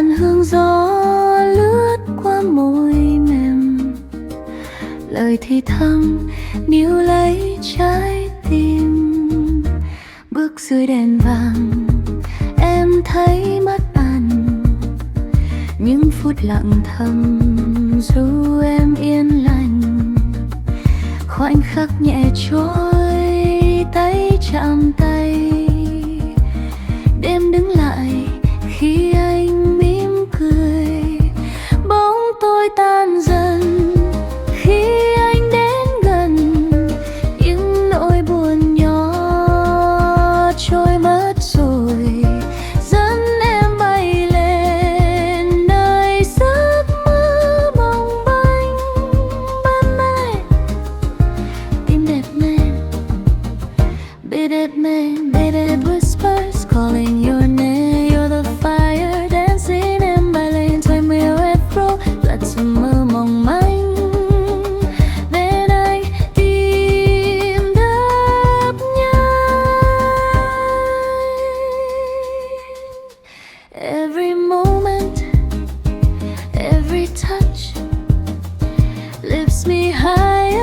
làn hương gió lướt qua môi mềm, lời thì thầm níu lấy trái tim. Bước dưới đèn vàng em thấy mất ăn, những phút lặng thầm ru em yên lành. Khoảnh khắc nhẹ trôi tay chạm tay, đêm đứng lại khi anh mỉm cười. Bóng tôi tan dần khi anh đến gần, những nỗi buồn nhỏ trôi mất rồi, dẫn em bay lên nơi giấc mơ bồng bềnh. Ban mai tim đẹp men, beat it whispers calling your name. You're the fire dancing in my lane, thôi mưa retro là giấc mơ mỏng manh. Bên anh tim đập nhanh. Every moment, every touch lifts me higher,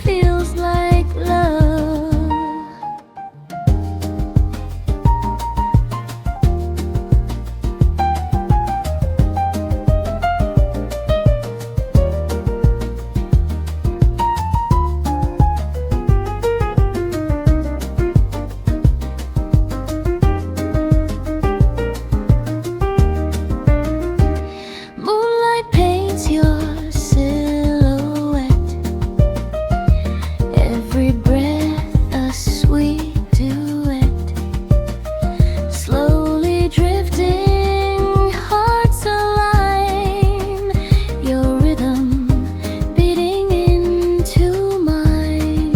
feels like love. Moonlight paints your silhouette, every breath a sweet duet, slowly drifting, hearts align, your rhythm beating into mine.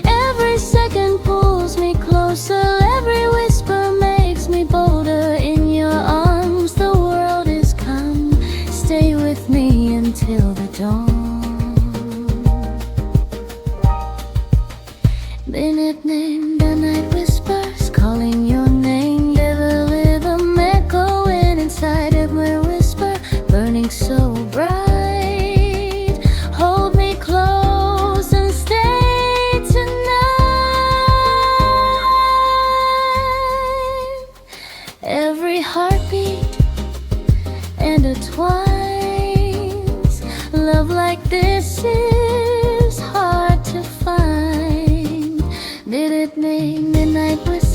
Every second pulls me closer, every whisper makes me bolder. In your arms the world is calm, stay with me until the dawn. Minute name, the night whispers calling your name. Live rhythm echoing inside every whisper, burning so bright. Hold me close and stay tonight. Every heartbeat intertwines, love like this is hard to find. Did it make midnight whisper